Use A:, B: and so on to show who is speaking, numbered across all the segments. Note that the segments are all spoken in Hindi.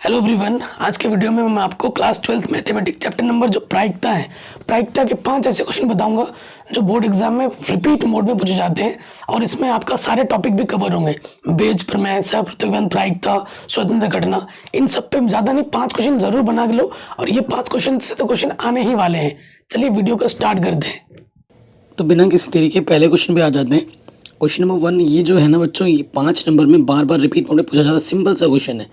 A: हेलो एवरीवन, आज के वीडियो में मैं आपको class 12th mathematics chapter number जो प्रायिकता है, प्रायिकता के 5 ऐसे क्वेश्चन बताऊंगा जो बोर्ड एग्जाम में रिपीट मोड में पूछे जाते हैं। और इसमें आपका सारे टॉपिक भी कवर होंगे, बेज प्रमेय, सहप्रतिबंध, प्रायिकता, स्वतंत्र घटना। इन सब पे ज़्यादा नहीं, 5 क्वेश्चन जरूर बना के लो और ये 5 क्वेश्चन से तो क्वेश्चन आने ही वाले हैं। चलिए वीडियो को स्टार्ट करते हैं।
B: तो बिना किसी तरीके पहले क्वेश्चन पे आ जाते हैं। क्वेश्चन नंबर 1 ये जो है ना बच्चों, ये 5 नंबर में बार बार रिपीट मोड में पूछा जाता है। सिंपल सा क्वेश्चन है,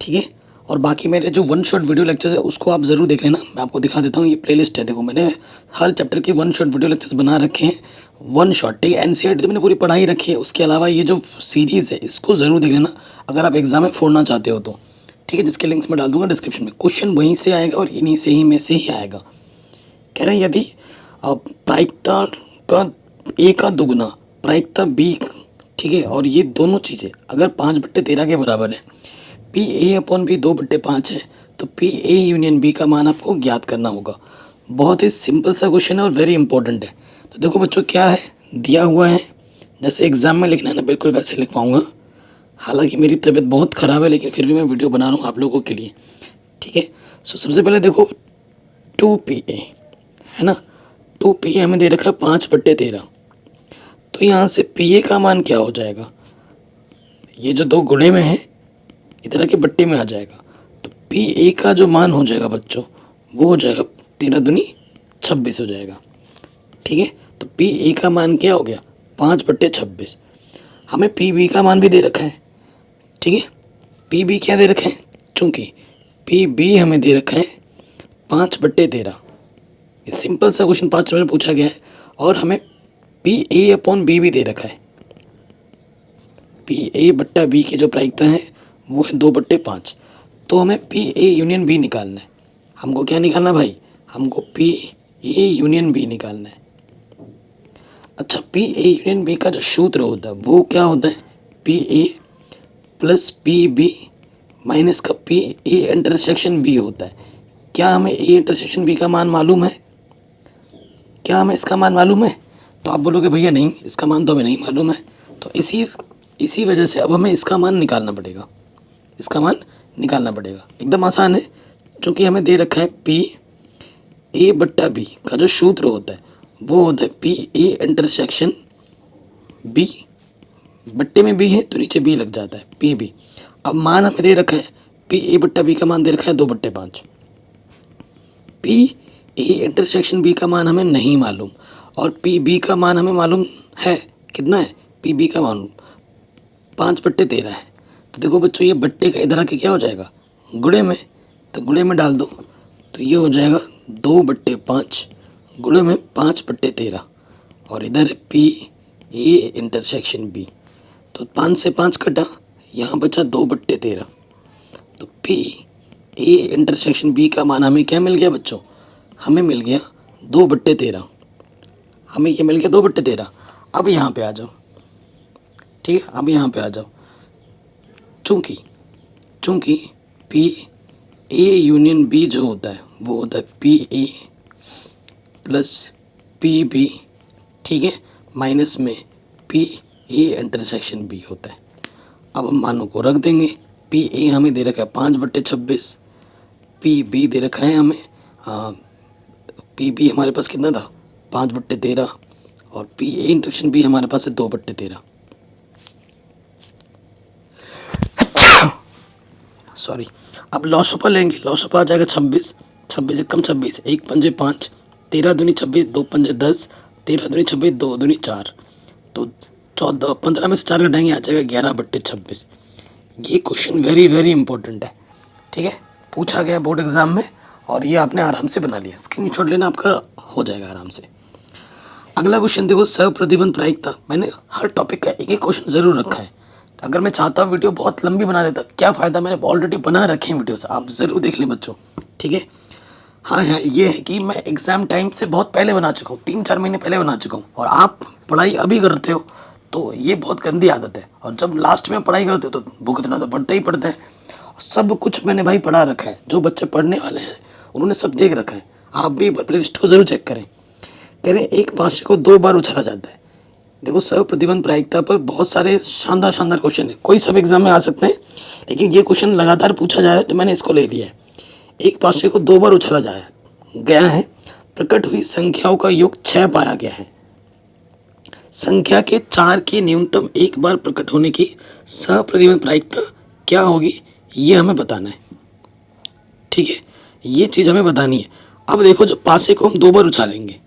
B: ठीक है। और बाकी मेरे जो वन शॉट वीडियो लेक्चर्स है उसको आप ज़रूर देख लेना। मैं आपको दिखा देता हूँ, ये प्लेलिस्ट है। देखो मैंने हर चैप्टर के वन शॉट वीडियो लेक्चर्स बना रखे हैं। वन शॉट, ठीक है। एनसीईआरटी तो मैंने पूरी पढ़ाई रखी है। उसके अलावा ये जो सीरीज़ है इसको ज़रूर देख लेना अगर आप एग्जाम में फोड़ना चाहते हो तो, ठीक है। जिसके लिंक्स मैं डाल दूंगा डिस्क्रिप्शन में। क्वेश्चन वहीं से आएगा और इन्हीं से ही में से ही आएगा। कह रहे हैं यदि प्रायिकता का ए का दुगुना प्रायिकता बी, ठीक है, और ये दोनों चीज़ें अगर 5/13 के बराबर है, पी ए अपॉन बी 2/5 है, तो पी ए यूनियन बी का मान आपको ज्ञात करना होगा। बहुत ही सिंपल सा क्वेश्चन है और वेरी इंपॉर्टेंट है। तो देखो बच्चों क्या है दिया हुआ है, जैसे एग्जाम में लिखना है ना बिल्कुल वैसे लिखवाऊंगा। हालांकि मेरी तबीयत बहुत ख़राब है लेकिन फिर भी मैं वीडियो बना रहा हूँ आप लोगों के लिए, ठीक है। सो सबसे पहले देखो 2PA है ना, 2PA हमें दे रखा है 5/13। तो यहाँ से PA का मान क्या हो जाएगा, ये जो दो गुणे में है इधर के बट्टे में आ जाएगा। तो PA का जो मान हो जाएगा बच्चों वो हो जाएगा 13 दूनी 26 हो जाएगा, ठीक है। तो PA का मान क्या हो गया 5/26। हमें PB का मान भी दे रखा है, ठीक है। PB क्या दे रखा है, चूँकि PB हमें दे रखा है 5/13। ये सिंपल सा क्वेश्चन 5 नंबर में पूछा गया है। और हमें PA अपॉन बी भी दे रखा है। PA बट्टा बी की जो प्रायिकता है वो है 2/5। तो हमें PA यूनियन बी निकालना है। हमको क्या निकालना भाई, हमको PA यूनियन बी निकालना है। अच्छा, PA यूनियन बी का जो सूत्र होता है वो क्या होता है, PA प्लस PB माइनस का PA इंटरसेक्शन B होता है। क्या हमें A इंटरसेक्शन B का मान मालूम है, क्या हमें इसका मान मालूम है? तो आप बोलोगे भैया नहीं, इसका मान तो हमें नहीं मालूम है। तो इसी वजह से अब हमें इसका मान निकालना पड़ेगा। इसका मान निकालना पड़ेगा, एकदम आसान है। क्योंकि हमें दे रखा है PA/B का जो सूत्र होता है वो होता है PA इंटरसेक्शन B। बट्टे में B है तो नीचे B लग जाता है, PB। अब मान हमें दे रखा है PA/B का मान दे रखा है 2/5। PA इंटरसेक्शन B का मान हमें नहीं मालूम और PB का मान हमें मालूम है। कितना है PB का मान 5/13 है। तो देखो बच्चों ये बट्टे का इधर आके क्या हो जाएगा गुणे में, तो गुणे में डाल दो तो ये हो जाएगा 2/5 गुणे में 5/13। और इधर है PA इंटरसेक्शन B। तो 5 से 5 कटा, यहाँ बचा 2/13। तो PA इंटरसेक्शन B का मान हमें क्या मिल गया बच्चों, हमें मिल गया 2/13। हमें ये मिल गया 2/13। अब यहाँ पे आ जाओ, ठीक है। अब यहाँ पे आ जाओ, चूँकि PA यूनियन B जो होता है वो होता है PA प्लस PB, ठीक है, माइनस में PA इंटरसेक्शन B होता है। अब हम मानों को रख देंगे। PA हमें दे रखा है 5/26, PB दे रखा है हमें PB हमारे पास कितना था 5/13 और PA इंटरसेक्शन B हमारे पास है 2/13। सॉरी। अब लॉसअपा लेंगे, लॉसअपा आ जाएगा 26, 26 एकम 26, 1 पंजे 5, 13 दूनी 26, 2 पंजे 10, 13 दूनी 26, 2 दूनी 4। तो 14 15 में से 4 घटाएंगे आ जाएगा 11/26। ये क्वेश्चन वेरी वेरी इंपॉर्टेंट है, ठीक है। पूछा गया बोर्ड एग्जाम में और ये आपने आराम से बना लिया। स्क्रीनशॉट लेना आपका हो जाएगा आराम से। अगला क्वेश्चन देखो, सहप्रतिबंध प्रायिकता। मैंने हर टॉपिक का एक एक क्वेश्चन ज़रूर रखा है। अगर मैं चाहता हूँ वीडियो बहुत लंबी बना देता, क्या फ़ायदा, मैंने ऑलरेडी बना रखे हैं वीडियोस, आप ज़रूर देख लें बच्चों, ठीक है। हाँ, ये है कि मैं एग्ज़ाम टाइम से बहुत पहले बना चुका हूँ, 3-4 महीने पहले बना चुका हूँ। और आप पढ़ाई अभी करते हो तो ये बहुत गंदी आदत है। और जब लास्ट में पढ़ाई करते हो तो भुगतना तो पड़ता ही पड़ता है। सब कुछ मैंने भाई पढ़ा रखा है, जो बच्चे पढ़ने वाले हैं उन्होंने सब देख रखा है। आप भी प्ले लिस्ट को ज़रूर चेक करें। कह रहे हैं एक पाँचे को 2 बार उछाला जाता है। देखो सर्वप्रतिबंध प्रायिकता पर बहुत सारे शानदार शानदार क्वेश्चन है, कोई सब एग्जाम में आ सकते हैं, लेकिन ये क्वेश्चन लगातार पूछा जा रहा है तो मैंने इसको ले लिया है। एक पासे को 2 बार उछाला गया है, प्रकट हुई संख्याओं का योग 6 पाया गया है। संख्या के 4 की न्यूनतम एक बार प्रकट होने की सर्वप्रतिबंध प्रायिकता क्या होगी, ये हमें बताना है। ठीक है, ये चीज़ हमें बतानी है। अब देखो, जब पासे को हम 2 बार उछालेंगे,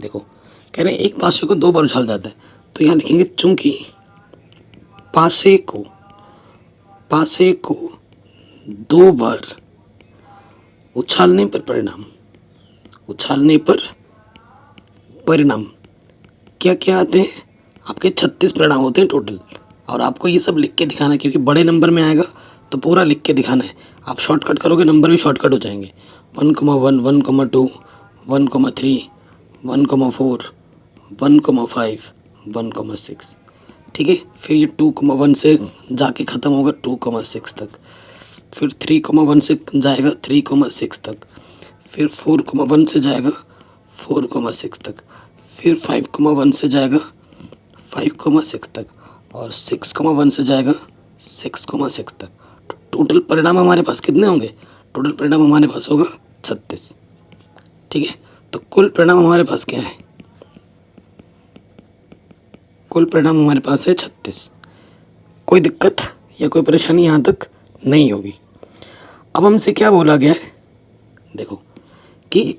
B: देखो कह रहे हैं एक पासे को 2 बार उछाल जाता है, तो यहाँ लिखेंगे चूंकि पासे को 2 बार उछालने पर परिणाम क्या क्या आते हैं, आपके 36 परिणाम होते हैं टोटल। और आपको ये सब लिख के दिखाना है, क्योंकि बड़े नंबर में आएगा तो पूरा लिख के दिखाना है। आप शॉर्टकट करोगे, नंबर भी शॉर्टकट हो जाएंगे। 1,1, 1,2, 1,3, 1,4, 1,5, 1,6। ठीक है, फिर ये 2,1 से जाके ख़त्म होगा 2,6 तक, फिर 3,1 से जाएगा 3,6 तक, फिर 4,1 से जाएगा 4,6 तक, फिर 5,1 से जाएगा 5,6 तक, और 6,1 से जाएगा 6,6 तक। टोटल परिणाम हमारे पास कितने होंगे? टोटल परिणाम हमारे पास होगा 36। ठीक है, तो कुल परिणाम हमारे पास क्या है? कुल परिणाम हमारे पास है 36। कोई दिक्कत या कोई परेशानी यहाँ तक नहीं होगी। अब हमसे क्या बोला गया है, देखो कि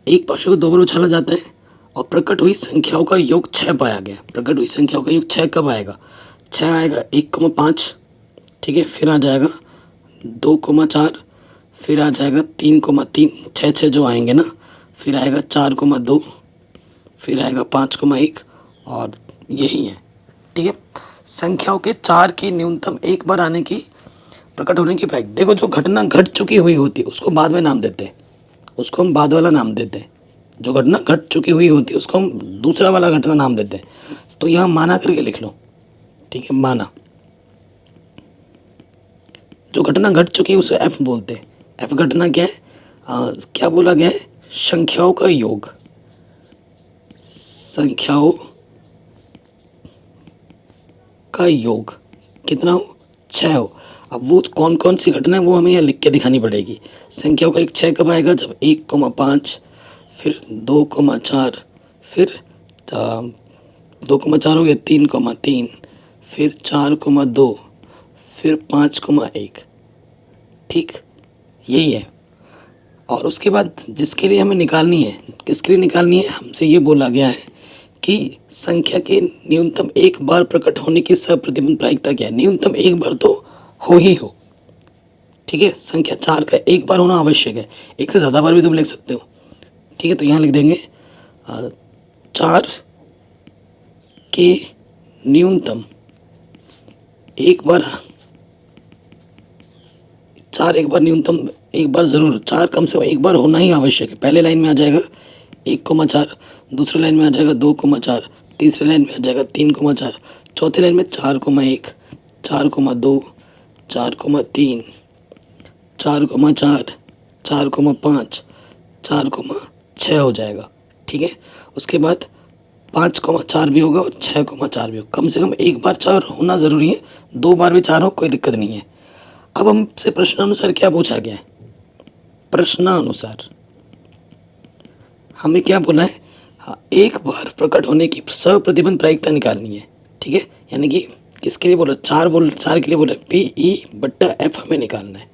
B: एक पासे को 2 बार उछाला जाता है और प्रकट हुई संख्याओं का योग 6 पाया गया। प्रकट हुई संख्याओं का योग 6 कब आएगा? 6 आएगा 1,5, ठीक है, फिर आ जाएगा 2,4, फिर आ जाएगा 3,3, 6 जो आएंगे ना, फिर आएगा 4,2, फिर आएगा 5,1, और यही है। ठीक है, संख्याओं के 4 की न्यूनतम एक बार आने की प्रकट होने की प्रायिकता। देखो, जो घटना घट चुकी हुई होती है उसको बाद में नाम देते हैं, उसको हम बाद वाला नाम देते हैं। जो घटना घट चुकी हुई होती है उसको हम दूसरा वाला घटना नाम देते हैं। तो यहाँ माना करके लिख लो। ठीक है, माना। जो घटना घट चुकी है उसे एफ बोलते हैं। एफ घटना क्या है? क्या बोला गया है? संख्याओं का योग, संख्याओं का योग कितना हो? 6 हो। अब वो कौन कौन सी घटना है वो हमें यहाँ लिख के दिखानी पड़ेगी। संख्याओं का एक 6 कब आएगा? जब 1,5, फिर 2,4, फिर 2,4 हो गया 3,3, फिर 4,2, फिर 5,1। ठीक, यही है। और उसके बाद जिसके लिए हमें निकालनी है, किसके लिए निकालनी है? हमसे ये बोला गया है कि संख्या के न्यूनतम एक बार प्रकट होने की सर्वप्रतिबंध प्रायिकता क्या है? न्यूनतम एक बार तो हो ही हो। ठीक है, संख्या 4 का एक बार होना आवश्यक है। एक से ज़्यादा बार भी तुम लिख सकते हो। ठीक है, तो यहाँ लिख देंगे 4 के न्यूनतम एक बार, 4 एक बार न्यूनतम एक बार ज़रूर, 4 कम से कम एक बार होना ही आवश्यक है। पहले लाइन में आ जाएगा 1,4, दूसरी लाइन में आ जाएगा 2,4, तीसरी लाइन में आ जाएगा 3,4, चौथी लाइन में 4,1, 4,2, 4,3, 4,4, 4,5, 4,6 हो जाएगा। ठीक है, उसके बाद 5,4 भी होगा और 6,4 भी होगा। कम से कम एक बार 4 होना ज़रूरी है, 2 बार भी 4 हो कोई दिक्कत नहीं है। अब हमसे प्रश्नानुसार क्या पूछा गया है? प्रश्नानुसार हमें क्या बोला है? हाँ, एक बार प्रकट होने की सर्वप्रतिबंध प्रायिकता निकालनी है। ठीक है, यानी कि किसके लिए बोला? 4 के लिए बोला PE/F हमें निकालना है।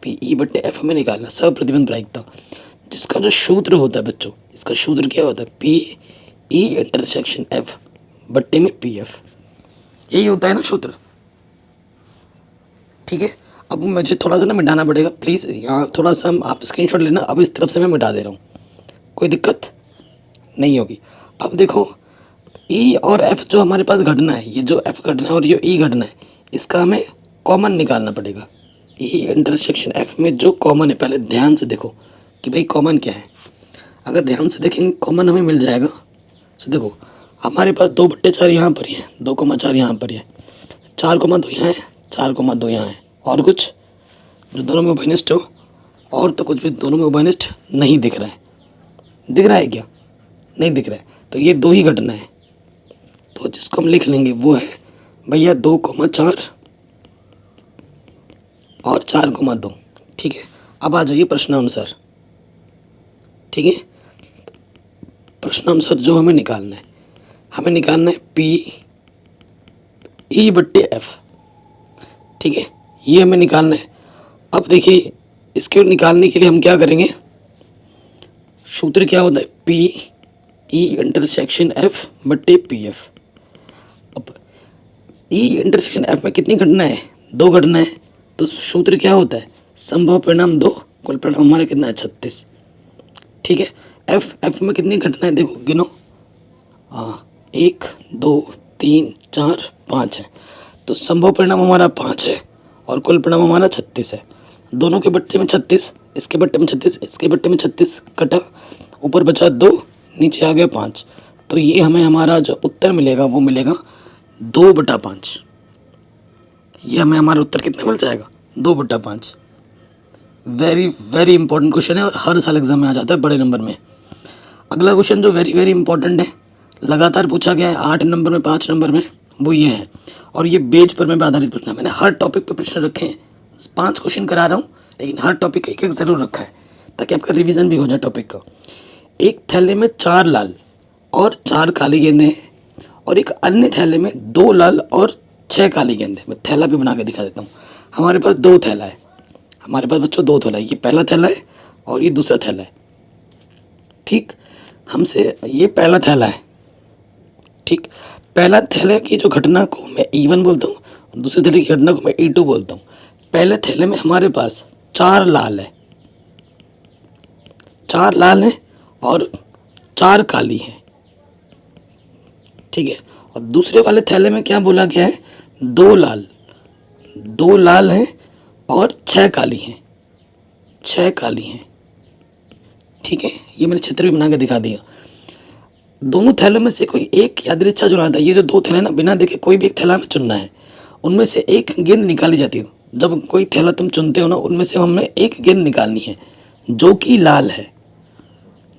B: PE/F हमें निकालना है, सर्वप्रतिबंध प्रायिकता, जिसका जो सूत्र होता है बच्चों, इसका सूत्र क्या होता है? PE/F बट्टे में PF, यही होता है ना सूत्र। ठीक है, अब मुझे थोड़ा सा ना मिटाना पड़ेगा प्लीज़, यहाँ थोड़ा सा आप स्क्रीनशॉट लेना। अब इस तरफ से मैं मिटा दे रहा हूँ, कोई दिक्कत नहीं होगी। अब देखो, E और F जो हमारे पास घटना है, ये जो F घटना है और ये E घटना है, इसका हमें कॉमन निकालना पड़ेगा। E/F में जो कॉमन है, पहले ध्यान से देखो कि भाई कॉमन क्या है। अगर ध्यान से देखेंगे कॉमन हमें मिल जाएगा। तो देखो, हमारे पास 2/4 यहाँ पर ही है, 2,4 यहाँ पर ही है, 4,2 यहाँ है, 4,2 यहाँ है, और कुछ जो दोनों में उभयनिष्ठ हो, और तो कुछ भी दोनों में उभयनिष्ठ नहीं दिख रहा है। दिख रहा है क्या? नहीं दिख रहा है। तो ये 2 ही घटना है, तो जिसको हम लिख लेंगे वो है भैया 2,4 और 4,2। ठीक है, अब आ जाइए प्रश्नानुसार। ठीक है, प्रश्नानुसार जो हमें निकालना है पी ई बट्टे एफ। ठीक है, ये हमें निकालना है। अब देखिए, इसके निकालने के लिए हम क्या करेंगे, सूत्र क्या होता है, पी ई इंटरसेक्शन एफ बट्टे पी एफ। अब ई इंटरसेक्शन एफ में कितनी घटना है, 2 घटना है, तो सूत्र क्या होता है, संभव परिणाम 2, कुल परिणाम हमारा कितना है 36। ठीक है, एफ में कितनी घटना है, देखो गिनो, 1 2 3 4 5 है, तो संभव परिणाम हमारा 5 है और कुल परिणाम हमारा 36 है। दोनों के बट्टे में 36, इसके बट्टे में 36, इसके बट्टे में 36 कटा, ऊपर बचा 2, नीचे आ गया 5। तो ये हमें हमारा जो उत्तर मिलेगा वो मिलेगा 2/5। ये हमें हमारा उत्तर कितना मिल जाएगा, 2/5। वेरी वेरी इंपॉर्टेंट क्वेश्चन है और हर साल एग्जाम में आ जाता है बड़े नंबर में। अगला क्वेश्चन जो वेरी वेरी इंपॉर्टेंट है, लगातार पूछा गया है 8 नंबर में, 5 नंबर में, वो ये है, और ये बेज पर मैं आधारित प्रश्न है। मैंने हर टॉपिक पर प्रश्न रखे हैं, 5 क्वेश्चन करा रहा हूँ, लेकिन हर टॉपिक एक एक ज़रूर रखा है ताकि आपका रिवीजन भी हो जाए टॉपिक का। एक थैले में 4 लाल और 4 काली गेंदें हैं और एक अन्य थैले में 2 लाल और 6 काली गेंदें। मैं थैला भी बना के दिखा देता हूँ। हमारे पास 2 थैला है, हमारे पास बच्चों 2 थैला है, ये पहला थैला है और ये दूसरा थैला है। ठीक, हमसे ये पहला थैला है। ठीक, पहला थैले की जो घटना को मैं E1 बोलता हूँ, दूसरे थैले की घटना को मैं E2 बोलता हूँ। पहले थैले में हमारे पास 4 लाल है, 4 लाल हैं और 4 काली हैं। ठीक है, और दूसरे वाले थैले में क्या बोला गया है, 2 लाल हैं और 6 काली हैं, 6 काली हैं। ठीक है, ये मैंने चित्र भी बना के दिखा दिया। दोनों थैलों में से कोई एक यादृच्छा चुना था। ये जो 2 थैले ना, बिना देखे कोई भी एक थैला में चुनना है, उनमें से एक गेंद निकाली जाती है। जब कोई थैला तुम चुनते हो ना, उनमें से हमें एक गेंद निकालनी है जो कि लाल है,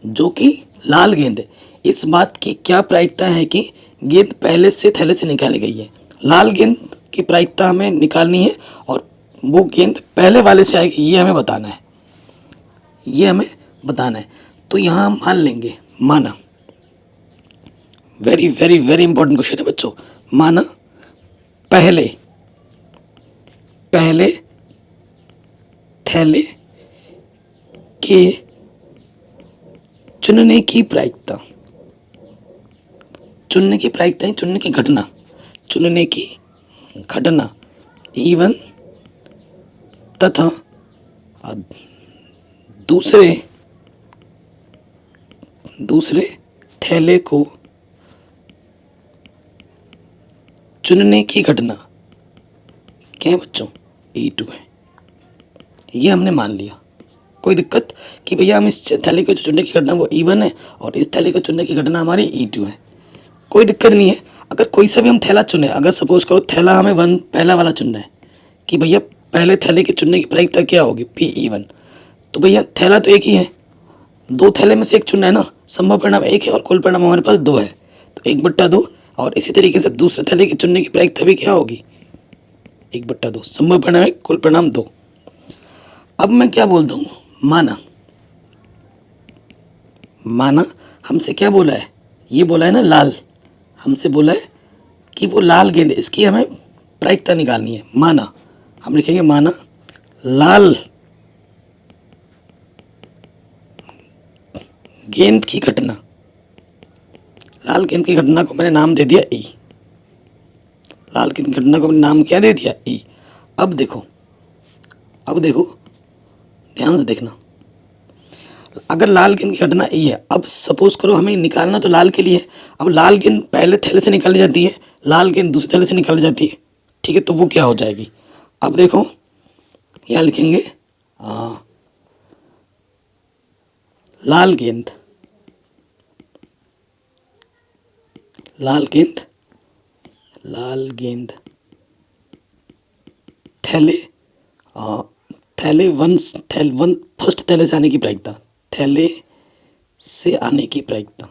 B: जो कि लाल गेंद है। इस बात की क्या प्रायिकता है कि गेंद पहले से थैले से निकाली गई है। लाल गेंद की प्रायिकता हमें निकालनी है और वो गेंद पहले वाले से आएगी, ये हमें बताना है, ये हमें बताना है। तो यहाँ हम मान लेंगे, माना, very very very important question है बच्चों, माना पहले थैले के चुनने की प्रायिकता, चुनने की प्रायिकता है, चुनने की घटना, चुनने की घटना E1 तथा दूसरे थैले को चुनने की घटना क्या है बच्चों, E2 है। ये हमने मान लिया, कोई दिक्कत कि भैया हम इस थैले को चुनने की घटना वो E1 है और इस थैले को चुनने की घटना हमारी E2 है, कोई दिक्कत नहीं है। अगर कोई सा भी हम थैला चुने, अगर सपोज करो थैला हमें पहला वाला चुनना है कि भैया पहले थैले के चुनने की प्रायिकता क्या होगी, PE1, तो भैया थैला तो एक ही है, 2 थैले में से एक चुनना है ना, संभव परिणाम 1 है और कुल परिणाम हमारे पास 2 है, तो 1/2। और इसी तरीके से दूसरे थैले के चुनने की प्रायिकता भी क्या होगी, 1/2, संभव परिणाम 1, कुल परिणाम 2। अब मैं क्या बोलता हूँ, माना हमसे क्या बोला है, ये बोला है ना लाल, हमसे बोला है कि वो लाल गेंद, इसकी हमें प्रायिकता निकालनी है। माना, हम लिखेंगे माना लाल गेंद की घटना, लाल गेंद की घटना को मैंने नाम दे दिया E, लाल गेंद की घटना को मैंने नाम क्या दे दिया, E। अब देखो ध्यान से देखना, अगर लाल गेंद की घटना E है, अब सपोज करो हमें निकालना तो लाल के लिए है। अब लाल गेंद पहले थैले से निकाली जाती है, लाल गेंद दूसरे थैले से निकाली जाती है। ठीक है, तो वो क्या हो जाएगी, अब देखो यहाँ लिखेंगे लाल गेंद थैले वन फर्स्ट थैले से आने की प्रायिकता, थैले से आने की प्रायिकता,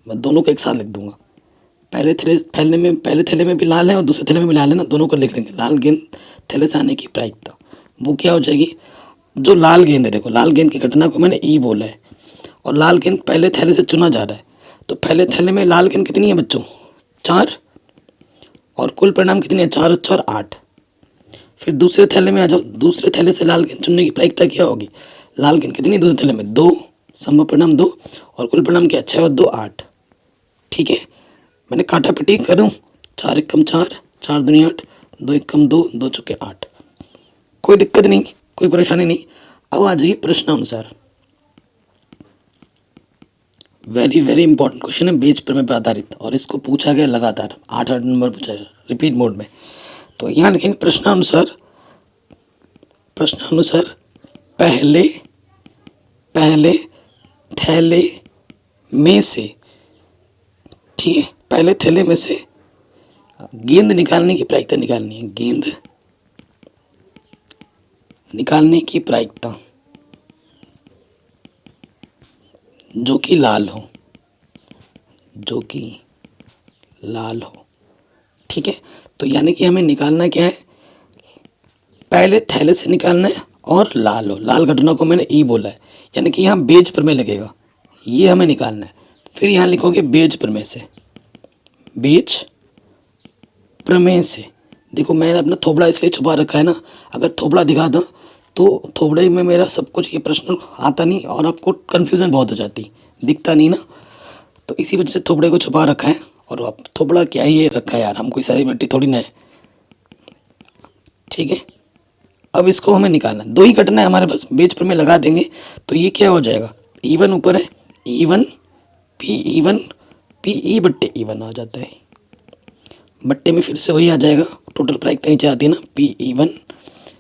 B: मैं दोनों को एक साथ लिख दूंगा, पहले थैले में भी लाल है और दूसरे थैले में भी लाल है ना, दोनों को लिख लेंगे। लाल गेंद थैले से आने की प्रायिकता वो क्या हो जाएगी, जो लाल गेंद है, देखो लाल गेंद की घटना को मैंने ई बोला है और लाल गेंद पहले थैले से चुना जा रहा है, तो पहले थैले में लाल गेंद कितनी है बच्चों, 4, और कुल परिणाम कितनी है, 4 और 4 8। फिर दूसरे थैले में आ जाओ, दूसरे थैले से लाल गेंद चुनने की प्रायिकता क्या होगी, लाल गेंद कितनी दूसरे थैले में, 2, संभव परिणाम 2, और कुल परिणाम क्या, 6 और 2 8। ठीक है, मैंने काटा पिटी करूँ, 4 1 4, 4 दूनी 8, 2 1 2, 2 चौके 8। कोई दिक्कत नहीं, कोई परेशानी नहीं। अब आ जाइए प्रश्नानुसार। वेरी वेरी इंपॉर्टेंट क्वेश्चन है, बेज प्रमेय पर आधारित, और इसको पूछा गया लगातार 8 नंबर पूछा है रिपीट मोड में। तो यहाँ लिखेंगे प्रश्नानुसार, पहले थैले में से, ठीक है, पहले थैले में से गेंद निकालने की प्रायिकता निकालनी है, गेंद निकालने की प्रायिकता जो कि लाल हो, ठीक है। तो यानी कि हमें निकालना क्या है, पहले थैले से निकालना है और लाल हो, लाल घटना को मैंने ई बोला है, यानी कि यहाँ बेज प्रमेय लगेगा, ये हमें निकालना है। फिर यहाँ लिखोगे बेज प्रमेय से, बेज प्रमेय से। देखो मैंने अपना थोबड़ा इसलिए छुपा रखा है ना, अगर थोबड़ा दिखा दो तो थोबड़े में मेरा सब कुछ ये प्रश्न आता नहीं और आपको कन्फ्यूज़न बहुत हो जाती, दिखता नहीं ना, तो इसी वजह से थोबड़े को छुपा रखा है। और अब थोबड़ा क्या ही ये रखा है यार, हम कोई सेलिब्रिटी थोड़ी ना है, ठीक है। अब इसको हमें निकालना है, 2 ही घटना है हमारे पास, बेज प्रमेय लगा देंगे तो ये क्या हो जाएगा, E1 ऊपर है, E1 पी ई बट्टे E1 आ जाता है, बट्टे में फिर से वही आ जाएगा, टोटल प्रायिकता नीचे आती है ना, Pe1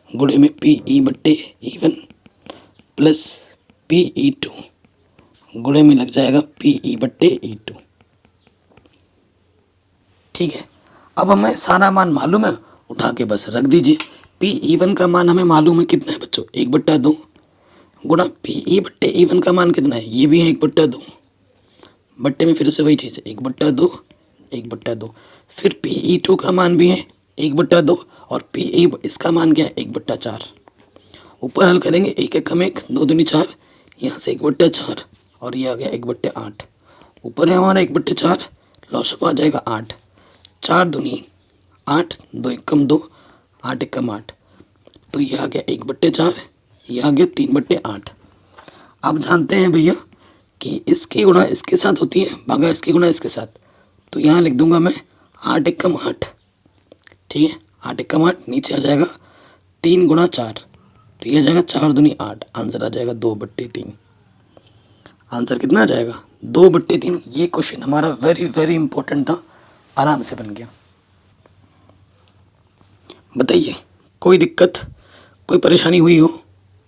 B: गुणे में Pe बट्टे E1 प्लस Pe2 गुणे में लग जाएगा Pe बट्टे E2, ठीक है। अब हमें सारा मान मालूम है, उठा के बस रख दीजिए। Pe1 का मान हमें मालूम है कितना है बच्चों, 1/2 गुणा Pe बट्टे E1 का मान कितना है, ये भी है 1/2, बट्टे में फिर से वही चीज़ है, 1/2, फिर Pe2 का मान भी है 1/2 और Pe इसका मान क्या है 1/4। ऊपर हल करेंगे, 1 1 1, 2 दूनी 4, यहाँ से 1/4 और ये आ गया 1/8। ऊपर है हमारा 1/4, लॉसअप आ जाएगा 8, 4 दूनी 8, 2 1 2, 8 1 8, तो ये आ गया 1/4, ये आ गया 3/8। आप जानते हैं भैया कि इसकी गुणा इसके साथ होती है, भागा इसकी गुणा इसके साथ, तो यहाँ लिख दूंगा मैं 8 1 8, ठीक है, 8 1 8, नीचे आ जाएगा 3 गुणा 4, तो ये आ जाएगा 4 दूनी 8, आंसर आ जाएगा 2/3। आंसर कितना आ जाएगा 2/3। ये क्वेश्चन हमारा वेरी वेरी इंपॉर्टेंट था, आराम से बन गया। बताइए कोई दिक्कत, कोई परेशानी हुई हो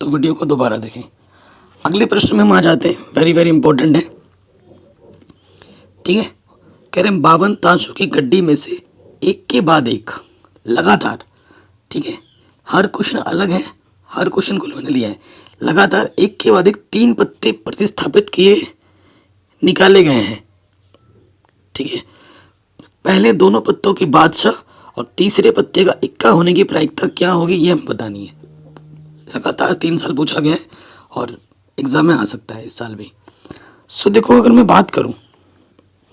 B: तो वीडियो को दोबारा देखें। अगले प्रश्न में हम आ जाते हैं, वेरी वेरी इंपॉर्टेंट है, ठीक है। कह रहे हैं 52 ताशों की गड्डी में से एक के बाद एक लगातार, ठीक है, हर क्वेश्चन अलग है, हर क्वेश्चन को मैंने लिया है, लगातार एक के बाद एक 3 पत्ते प्रतिस्थापित किए निकाले गए हैं, ठीक है। पहले दोनों पत्तों की बादशाह और तीसरे पत्ते का इक्का होने की प्रायिकता क्या होगी, ये हमें बतानी है। लगातार 3 साल पूछा गया है और एग्जाम में आ सकता है इस साल भी। सो देखो, अगर मैं बात करूं,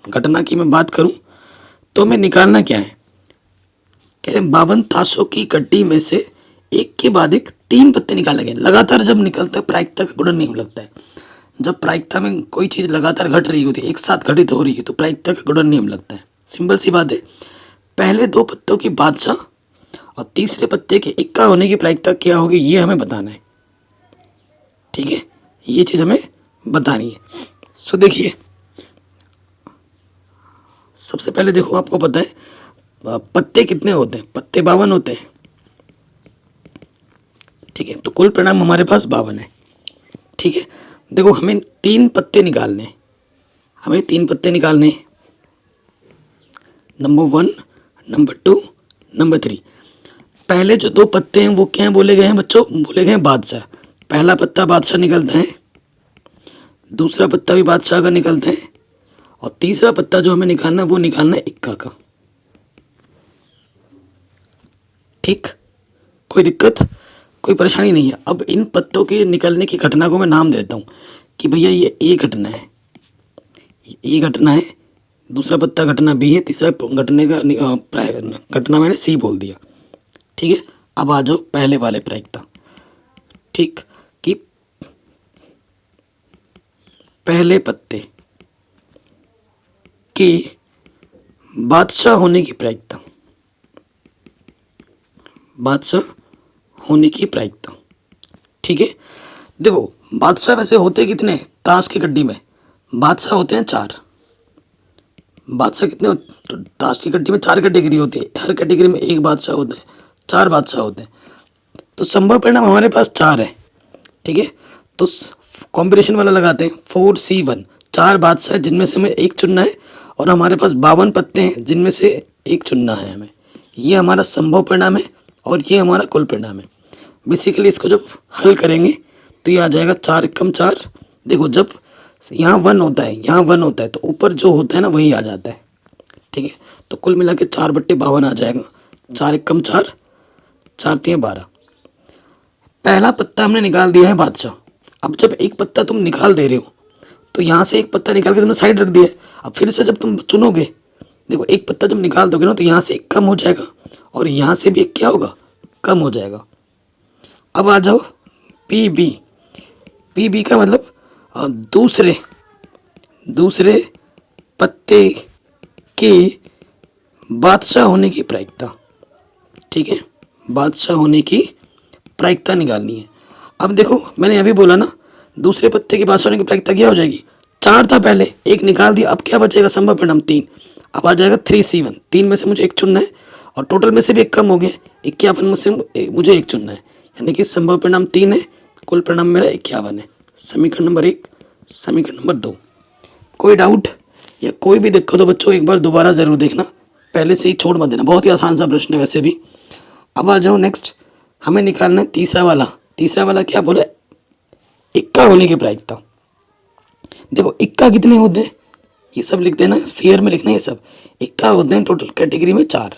B: घटना की मैं बात करूं, तो हमें निकालना क्या है, कह रहे 52 ताशों की गड्डी में से एक के बाद एक 3 पत्ते निकाले गए। लगातार जब निकलता है प्रायिकता का गुणन नियम लगता है, जब प्रायिकता में कोई चीज़ लगातार घट रही होती है, एक साथ घटित हो रही है, तो प्रायिकता का गुणन नियम लगता है। सिंपल सी बात है, पहले 2 पत्तों की बादशाह और तीसरे पत्ते के इक्का होने की प्रायिकता क्या होगी, ये हमें बताना है, ठीक है, ये चीज़ हमें बतानी है। सो देखिए, सबसे पहले देखो, आपको पता है पत्ते कितने होते हैं, पत्ते 52 होते हैं, ठीक है, तो कुल परिणाम हमारे पास 52 है, ठीक है। देखो हमें 3 पत्ते निकालने, नंबर 1, नंबर 2, नंबर 3। पहले जो 2 पत्ते हैं वो क्या बोले गए हैं बच्चों, बोले गए हैं बादशाह। पहला पत्ता बादशाह निकलता है, दूसरा पत्ता भी बादशाह का निकलता है, और तीसरा पत्ता जो हमें निकालना है वो निकालना है इक्का का। ठीक, कोई दिक्कत, कोई परेशानी नहीं है। अब इन पत्तों के निकलने की घटना को मैं नाम देता हूँ कि भैया ये ए घटना है, ये घटना है, दूसरा पत्ता घटना बी है, तीसरा घटने का घटना मैंने सी बोल दिया। ठीक है, अब आ जाओ पहले वाले प्रायिकता। ठीक, कि पहले पत्ते की बादशाह होने की प्रायिकता, बादशाह होने की प्रायिकता। ठीक है, देखो बादशाह वैसे होते कितने, ताश की गड्डी में बादशाह होते हैं 4। बादशाह कितने ताश की गड्डी में 4 कैटेगरी होती है, हर कैटेगरी में एक बादशाह होता है, 4 बादशाह होते हैं। तो संभव परिणाम हमारे पास 4 है। ठीक है, तो कॉम्बिनेशन वाला लगाते हैं 4C1, 4 बादशाह जिनमें से हमें एक चुनना है और हमारे पास 52 पत्ते हैं जिनमें से एक चुनना है हमें। ये हमारा संभव परिणाम है और ये हमारा कुल परिणाम है। बेसिकली इसको जब हल करेंगे तो ये आ जाएगा 4 एकम 4। देखो जब यहाँ 1 होता है, यहाँ 1 होता है, तो ऊपर जो होता है ना वही आ जाता है। ठीक है, तो कुल मिला के 4/52 आ जाएगा। 4 एकम 4, 4 3 12। पहला पत्ता हमने निकाल दिया है बादशाह। अब जब एक पत्ता तुम निकाल दे रहे हो तो यहाँ से एक पत्ता निकाल के तुमने साइड रख दिया है। अब फिर से जब तुम चुनोगे, देखो एक पत्ता जब निकाल दोगे ना तो यहाँ से एक कम हो जाएगा और यहाँ से भी एक क्या होगा, कम हो जाएगा। अब आ जाओ PB। PB का मतलब दूसरे पत्ते के बादशाह होने की प्रायिकता। ठीक है, बादशाह होने की प्रायिकता निकालनी है। अब देखो मैंने अभी बोला ना, दूसरे पत्ते के बादशाह होने की प्रायिकता क्या हो जाएगी, 4 था पहले, एक निकाल दिया, अब क्या बचेगा, संभव परिणाम 3। अब आ जाएगा 3C1, 3 में से मुझे एक चुनना है और टोटल में से भी एक कम हो गया, 51 में से मुझे एक चुनना है, यानी कि संभव परिणाम 3 है, कुल परिणाम मेरा 51 है। समीकरण नंबर 1, समीकरण नंबर 2। कोई डाउट या कोई भी दिक्कत हो बच्चों एक बार दोबारा ज़रूर देखना, पहले से ही छोड़ मत देना, बहुत ही आसान सा प्रश्न है वैसे भी। अब आ जाओ नेक्स्ट, हमें निकालना है तीसरा वाला। तीसरा वाला क्या बोला, इक्का होने की प्रायिकता। देखो इक्का कितने होते हैं, ये सब लिख देना, फेयर में लिखना, ये सब इक्का होते हैं टोटल कैटेगरी में 4।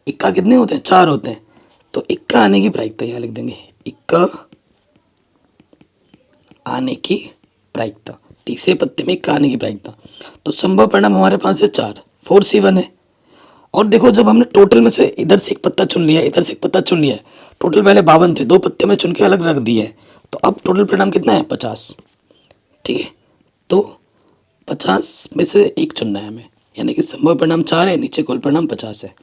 B: इक्का कितने होते हैं, 4 होते हैं। तो इक्का आने की प्रायिकता यहाँ लिख देंगे, इक्का आने की प्रायिकता, तीसरे पत्ते में इक्का आने की प्रायिकता। तो संभव परिणाम हमारे पास है 4, 4C1 है। और देखो जब हमने टोटल में से इधर से एक पत्ता चुन लिया, इधर से एक पत्ता चुन लिया, टोटल पहले 52 थे, 2 पत्ते में चुन के अलग रख दिए हैं, तो अब टोटल परिणाम कितना है, 50। ठीक है, तो 50 में से एक चुनना है हमें, यानी कि संभव परिणाम 4 है, नीचे कुल परिणाम 50 है।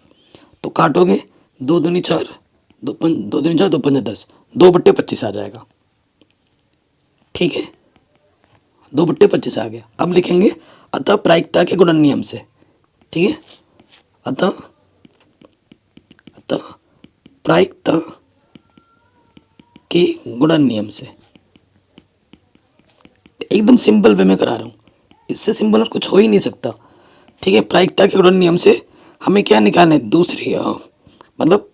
B: तो काटोगे 2 दूनी 4, 2 दूनी 4, 2 पंजे 10, 2/25 आ जाएगा। ठीक है, 2/25 आ गया। अब लिखेंगे अतः प्रायिकता के गुणन नियम से। ठीक है, अतः प्रायिकता के गुणन नियम से, एकदम सिंपल वे में करा रहा हूँ, इससे सिंपल और कुछ हो ही नहीं सकता। ठीक है, प्रायिकता के गुणन नियम से हमें क्या निकालना है, दूसरी मतलब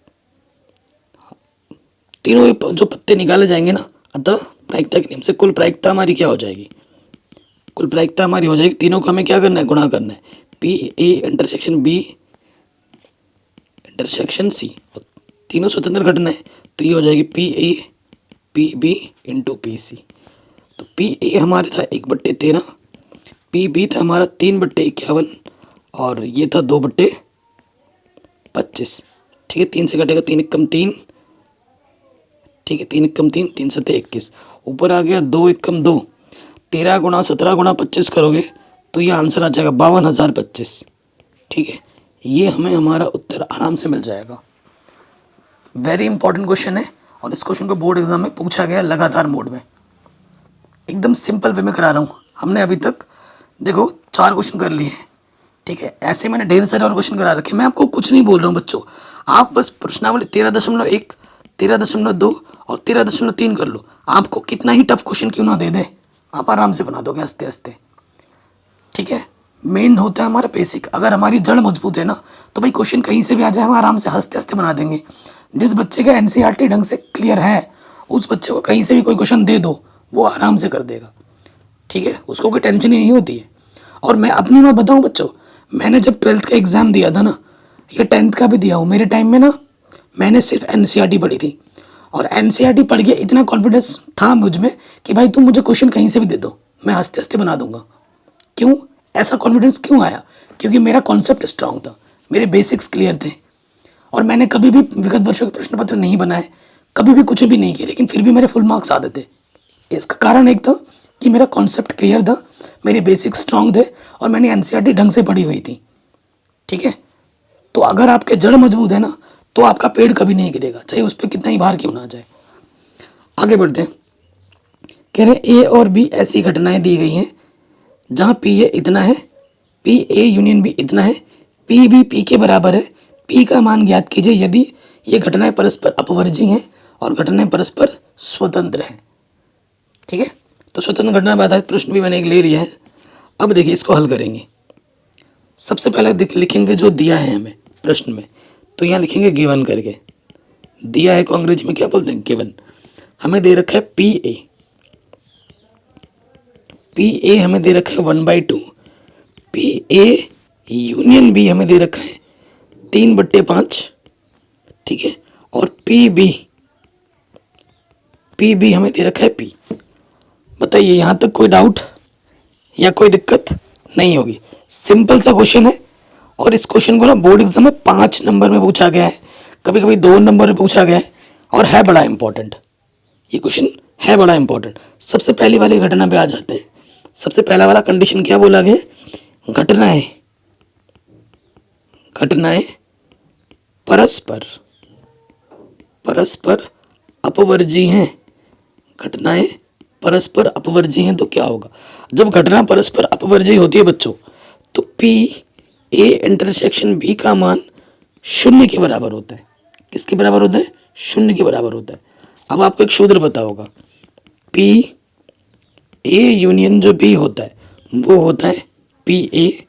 B: तीनों जो पत्ते निकाले जाएंगे ना, अतः प्रायिकता के नियम से कुल प्रायिकता हमारी क्या हो जाएगी, कुल प्रायिकता हमारी हो जाएगी, तीनों को हमें क्या करना है, गुणा करना है। PA intersection B intersection C, तीनों स्वतंत्र घटना है, तो ये हो जाएगी PA PB इंटू PC। तो PA हमारे था 1/13, PB था हमारा 3/51 और ये था 2/25। ठीक है, 3 से घटेगा 3 एकम 3। ठीक है, 3 एकम 3, 3 7 21, ऊपर आ गया 2 एकम 2, 13 गुणा 17 गुणा 25 करोगे तो ये आंसर आ जाएगा 52,025। ठीक है, ये हमें हमारा उत्तर आराम से मिल जाएगा। वेरी इंपॉर्टेंट क्वेश्चन है और इस क्वेश्चन को बोर्ड एग्जाम में पूछा गया लगातार मोड में, एकदम सिंपल वे में करा रहा हूँ। हमने अभी तक देखो 4 क्वेश्चन कर लिए हैं। ठीक है, ऐसे मैंने ढेर सारे और क्वेश्चन करा रखे, मैं आपको कुछ नहीं बोल रहा हूँ बच्चों, आप बस प्रश्नावली 13.1, 13.2 और 13.3 कर लो, आपको कितना ही टफ क्वेश्चन क्यों ना दे दे, आप आराम से बना दोगे हंसते हंसते। ठीक है, मेन होता है हमारा बेसिक, अगर हमारी जड़ मजबूत है ना तो भाई क्वेश्चन कहीं से भी आ जाए हम आराम से हंसते हंसते बना देंगे। जिस बच्चे का NCERT ढंग से क्लियर है उस बच्चे को कहीं से भी कोई क्वेश्चन दे दो वो आराम से कर देगा। ठीक है, उसको कोई टेंशन ही नहीं होती है। और मैं अपनी बात बताऊं बच्चों, मैंने जब 12th का एग्ज़ाम दिया था ना, या 10th का भी दिया हूँ, मेरे टाइम में ना मैंने सिर्फ एनसीईआरटी पढ़ी थी। और एनसीईआरटी पढ़ के इतना कॉन्फिडेंस था मुझ में कि भाई तुम मुझे क्वेश्चन कहीं से भी दे दो, मैं हंसते हंसते बना दूंगा। क्यों? ऐसा कॉन्फिडेंस क्यों आया? क्योंकि मेरा कॉन्सेप्ट स्ट्रांग था, मेरे बेसिक्स क्लियर थे, और मैंने कभी भी विगत वर्षों के प्रश्न पत्र नहीं बनाए, कभी भी कुछ भी नहीं किया, लेकिन फिर भी मेरे फुल मार्क्स आते थे। इसका कारण एक था कि मेरा कॉन्सेप्ट क्लियर था, मेरे बेसिक्स स्ट्रांग थे, और मैंने एनसीईआरटी ढंग से पढ़ी हुई थी। ठीक है? तो अगर आपके जड़ मजबूत है ना, तो आपका पेड़ कभी नहीं गिरेगा, चाहे उस पर कितना ही भार क्यों ना आ जाए। आगे बढ़ते हैं। कह रहे ए और बी ऐसी घटनाएं दी गई हैं जहां पी ए इतना है, पी ए यूनियन बी इतना है, पी बी पी के बराबर है, पी का मान ज्ञात कीजिए यदि ये घटनाएं परस्पर अपवर्जी हैं और घटनाएं परस्पर स्वतंत्र हैं। ठीक है? तो स्वतंत्र घटना पर आधारित प्रश्न भी मैंने एक ले लिया है। अब देखिए इसको हल करेंगे। सबसे पहले लिखेंगे जो दिया है हमें प्रश्न में, तो यहाँ लिखेंगे गिवन करके। दिया है को अंग्रेजी में क्या बोलते हैं? गिवन। हमें दे रखा है पी ए, पी ए हमें दे रखा है 1/2, पी ए यूनियन बी हमें दे रखा है 3/5। ठीक है? और पी बी हमें दे रखा है पी। बताइए यहाँ तक कोई डाउट या कोई दिक्कत नहीं होगी। सिंपल सा क्वेश्चन है, और इस क्वेश्चन को ना बोर्ड एग्जाम में 5 नंबर में पूछा गया है, कभी कभी 2 नंबर में पूछा गया है, और है बड़ा इंपॉर्टेंट। ये क्वेश्चन है बड़ा इंपॉर्टेंट। सबसे पहली वाली घटना पे आ जाते हैं। सबसे पहला वाला कंडीशन क्या बोला गया? घटनाएं परस्पर अपवर्जी हैं। घटनाएं परस्पर अपवर्जी हैं तो क्या होगा? जब घटना परस्पर अपवर्जी होती है बच्चों, तो पी ए इंटरसेक्शन बी का मान 0 के बराबर होता है। किसके बराबर होता है? 0 के बराबर होता है। अब आपको एक सूत्र पता होगा, पी ए यूनियन जो बी होता है वो होता है P A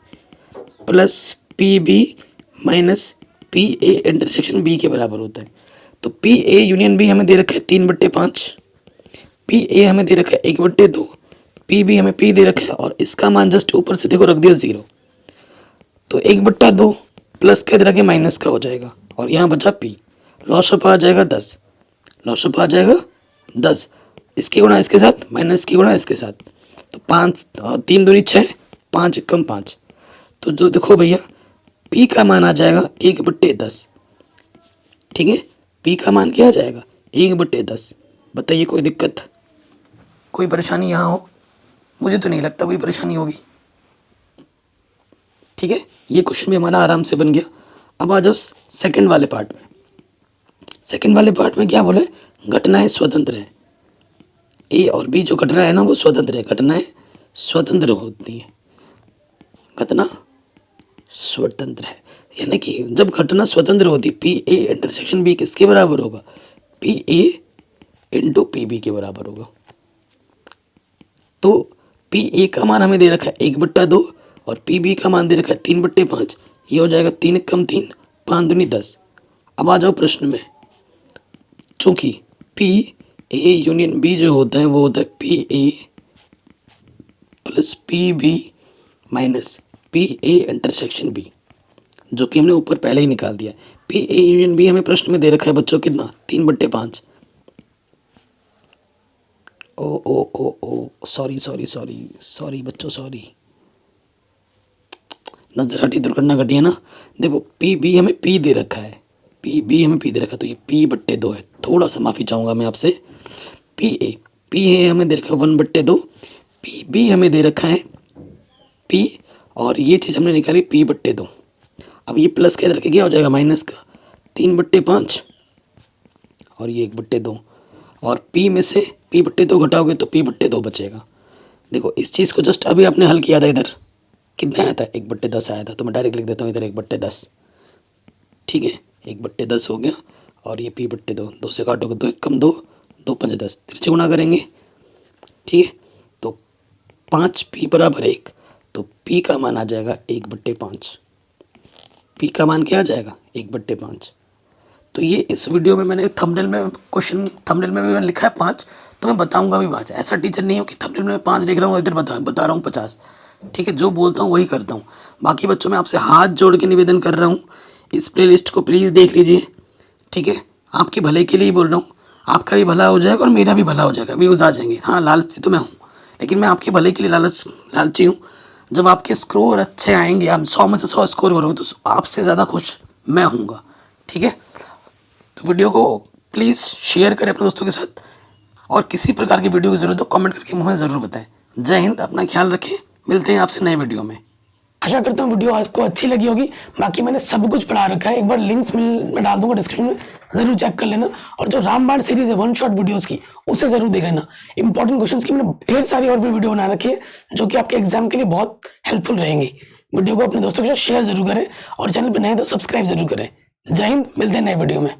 B: plus P B minus P A intersection B के बराबर होता है। तो पी ए यूनियन बी हमें दे रखा है 3/5, पी ए हमें दे रखा है 1/2, पी बी हमें पी दे रखा है, और इसका मान जस्ट ऊपर से देखो रख दिया 0। तो 1/2 प्लस का इधर आगे माइनस का हो जाएगा, और यहाँ बचा पी। लॉस ऑफ आ जाएगा 10, लॉस ऑफ आ जाएगा 10। इसकी गुणा इसके साथ, माइनस की गुणा इसके साथ, तो 5 3 दूनी 6, 5 कम 5। तो जो देखो भैया पी का मान आ जाएगा 1/10। ठीक है? पी का मान क्या आ जाएगा? 1/10। बताइए कोई दिक्कत, कोई परेशानी यहाँ हो? मुझे तो नहीं लगता कोई परेशानी होगी। ठीक है? ये क्वेश्चन भी हमारा आराम से बन गया। अब आ जाओ सेकंड वाले पार्ट में। सेकंड वाले पार्ट में क्या बोले? घटनाएं स्वतंत्र है। ए और बी जो घटना है ना वो स्वतंत्र है। घटनाएं स्वतंत्र होती हैं, घटना स्वतंत्र है, यानी कि जब घटना स्वतंत्र होती, पी ए इंटरसेक्शन बी किसके बराबर होगा? P A into P B के बराबर होगा। तो पी ए का मान हमें दे रखा है 1/2 और पी बी का मान दे रखा है 3/5। ये हो जाएगा 3 कम 3, 5 दूनी 10। अब आ जाओ प्रश्न में। चूंकि पी ए यूनियन बी जो होता है वो होता है P A plus P B minus P A intersection B, जो कि हमने ऊपर पहले ही निकाल दिया। पी ए यूनियन बी हमें प्रश्न में दे रखा है बच्चों कितना? 3/5। ओ ओ ओ ओ सॉरी बच्चों, सॉरी, नजर हटी, दुर्घटना घटी है ना। देखो पी बी हमें पी दे रखा है, पी बी हमें पी दे रखा है, तो ये P/2 है। थोड़ा सा माफ़ी चाहूँगा मैं आपसे। पी ए हमें दे रखा है 1/2, पी बी हमें दे रखा है P, और ये चीज़ हमने निकाली P/2। अब ये प्लस के इधर के क्या हो जाएगा? माइनस का 3/5, और ये 1/2, और P में से P/2 घटाओगे तो P/2 बचेगा। देखो इस चीज़ को जस्ट अभी आपने हल किया था, इधर कितना आया था? 1/10 आया था, तो मैं डायरेक्ट लिख देता हूँ इधर 1/10। ठीक है? 1/10 हो गया, और ये P/2, 2 से काटोगे 2 1 कम 2, 2 5 10, तिरछे गुणा करेंगे। ठीक है? तो 5P बराबर 1, तो P का मान आ जाएगा 1/5। P का मान क्या आ जाएगा? 1/5। तो ये इस वीडियो में मैंने थंबनेल में क्वेश्चन, थंबनेल में भी मैंने लिखा है 5, तो मैं बताऊंगा भी 5। ऐसा टीचर नहीं हो कि थंबनेल में 5 लिख रहा हूँ इधर बता रहा हूँ 50। ठीक है, जो बोलता हूँ वही करता हूँ। बाकी बच्चों मैं आपसे हाथ जोड़ के निवेदन कर रहा हूँ, इस प्लेलिस्ट को प्लीज़ देख लीजिए। ठीक है, आपके भले के लिए ही बोल रहा हूँ, आपका भी भला हो जाएगा और मेरा भी भला हो जाएगा, व्यूज़ आ जाएंगे। हाँ, लालची तो मैं हूँ, लेकिन मैं आपके भले के लिए लालची हूँ। जब आपके स्कोर अच्छे आएंगे, आप 100 में से 100 स्कोर करोगे, तो आपसे ज़्यादा खुश मैं हूँगा। ठीक है, तो वीडियो को प्लीज़ शेयर करें अपने दोस्तों के साथ, और किसी प्रकार की वीडियो की ज़रूरत हो कमेंट करके मुझे ज़रूर बताएं। जय हिंद, अपना ख्याल रखें, मिलते हैं आपसे नए वीडियो में।
A: आशा करता हूँ वीडियो आपको अच्छी लगी होगी। बाकी मैंने सब कुछ पढ़ा रखा है, एक बार लिंक्स मैं डाल दूंगा डिस्क्रिप्शन में, जरूर चेक कर लेना। और जो रामबाण सीरीज है 1 शॉट वीडियोस की, उसे जरूर देख लेना। इंपॉर्टेंट क्वेश्चंस की मैंने ढेर सारी और भी वीडियो बना रखी है, जो कि आपके एग्जाम के लिए बहुत हेल्पफुल रहेंगी। वीडियो को अपने दोस्तों के साथ शेयर जरूर करें, और चैनल पर नए तो सब्सक्राइब जरूर करें। जय हिंद, मिलते हैं नए वीडियो में।